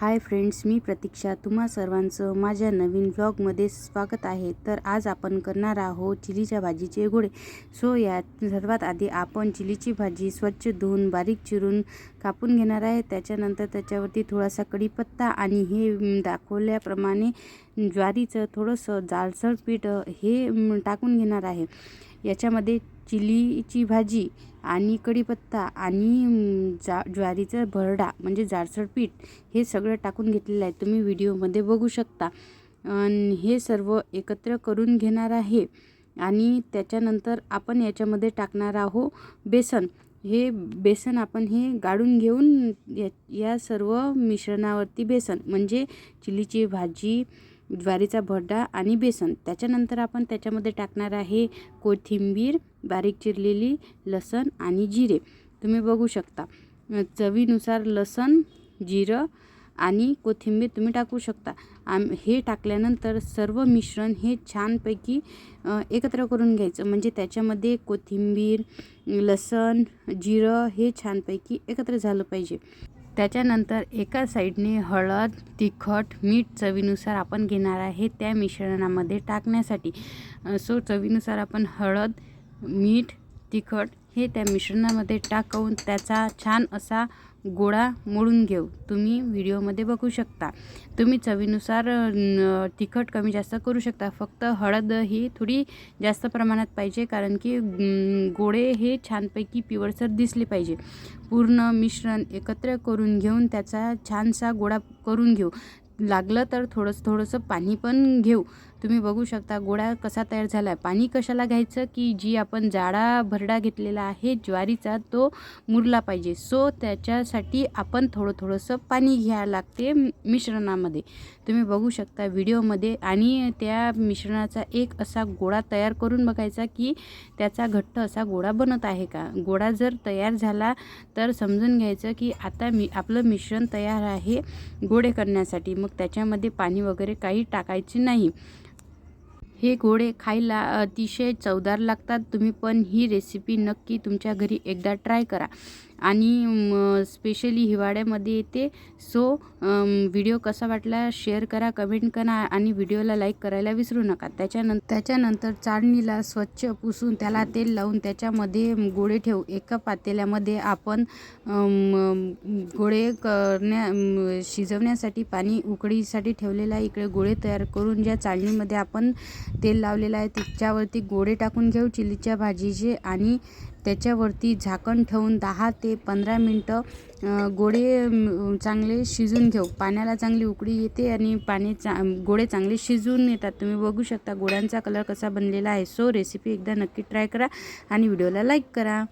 Hi friends, मी प्रतीक्षा तुम्हा सर्वांचं माझ्या नवीन व्लॉगमध्ये स्वागत आहे। तर आज आपण करणार आहोत चिलीच्या भाजीचे गोळे। सो यात सर्वात आधी आपण चिलीची भाजी स्वच्छ धुवून बारीक चिरून कापून घेणार आहे। त्याच्यानंतर त्याच्यावरती थोडासा कढीपत्ता आणि हे दाखवल्याप्रमाणे ज्वारीचं थोडंसं जाडसर पीठ हे टाकून घेणार आहे। याच्यामध्ये चिलीची भाजी आणि कढीपत्ता आणि ज्वारीचा भरडा म्हणजे जाडसर पीठ हे सगळं टाकून घेतलेलं आहे, तुम्ही व्हिडिओमध्ये बघू शकता। आणि हे सर्व एकत्र करून घेणार आहे आणि त्याच्यानंतर आपण याच्यामध्ये टाकणार आहोत बेसन। हे बेसन आपण हे गाळून घेऊन या सर्व मिश्रणावरती बेसन म्हणजे चिलीची भाजी, ज्वारीचा भरडा आणि बेसन। त्याच्यानंतर आपण त्याच्यामध्ये टाकणार आहे कोथिंबीर, बारीक चिरलेली लसण आणि जिरे, तुम्ही बघू शकता। चवीनुसार लसण, जिरं आणि कोथिंबीर तुम्ही टाकू शकता। हे टाकल्यानंतर सर्व मिश्रण हे छानपैकी एकत्र करून घ्यायचं, म्हणजे त्याच्यामध्ये कोथिंबीर, लसण, जिरं हे छानपैकी एकत्र झालं पाहिजे। त्याच्यानंतर एका साईडने हळद, तिखट, मीठ चवीनुसार आपण घेणार आहे त्या मिश्रणामध्ये टाकण्यासाठी। सो चवीनुसार आपण हळद, मीठ, तिखट हे त्या मिश्रणामध्ये टाकून त्याचा छान असा गोळा मळून घेऊ, तुम्ही व्हिडिओमध्ये बघू शकता। तुम्ही चवीनुसार तिखट कमी जास्त करू शकता, फक्त हळद ही थोडी जास्त प्रमाणात पाहिजे, कारण की गोळे हे छानपैकी पिवळसर दिसले पाहिजे। पूर्ण मिश्रण एकत्र करून घेऊन त्याचा छानसा गोळा करून घेऊ, लागलं तर थोडंसं पाणी पण घेऊ। तुम्ही बघू शकता गोळा कसा तयार झाला आहे। पाणी कशाला घ्यायचं की जी आपण जाडा भरडा घेतलेला आहे ज्वारीचा तो मुरला पाहिजे, सो त्याच्यासाठी आपण थोडंसं पाणी घ्यायला लागते मिश्रणामध्ये, तुम्ही बघू शकता व्हिडिओमध्ये। आणि त्या मिश्रणाचा एक असा गोळा तयार करून बघायचा की त्याचा घट्ट असा गोळा बनत आहे का। गोळा जर तयार झाला तर समजून घ्यायचं की आता आपलं मिश्रण तयार आहे गोळे करण्यासाठी, मग त्याच्यामध्ये पाणी वगैरे काही टाकायचे नाही। हे गोळे खायला अतिशय चवदार लागतात, तुम्ही पण ही रेसिपी नक्की तुमच्या घरी एकदा ट्राय करा। आणि स्पेशली हिवाळ्यामध्ये येते। सो व्हिडिओ कसा वाटला शेअर करा, कमेंट करा आणि व्हिडिओला लाईक करायला विसरू नका। त्याच्यानंतर चाळणीला स्वच्छ पुसून त्याला तेल लावून त्याच्यामध्ये गोळे ठेवू। एका पातेल्यामध्ये आपण गोळे शिजवण्यासाठी पाणी उकळीसाठी ठेवलेलं आहे। इकडे गोळे तयार करून ज्या चाळणीमध्ये आपण तेल लावलेलं आहे त्याच्यावरती गोळे टाकून घेऊ चिलीच्या भाजीचे आणि त्याच्यावरती झाकण ठेवून 10 ते 15 मिनटं गोळे चांगले शिजून घेऊ। पाण्याला चांगली उकळी येते आणि गोळे चांगले शिजून येतात, तुम्ही बघू शकता गोळ्यांचा कलर कसा बनलेला आहे। सो रेसिपी एकदा नक्की ट्राय करा आणि व्हिडिओला लाईक करा।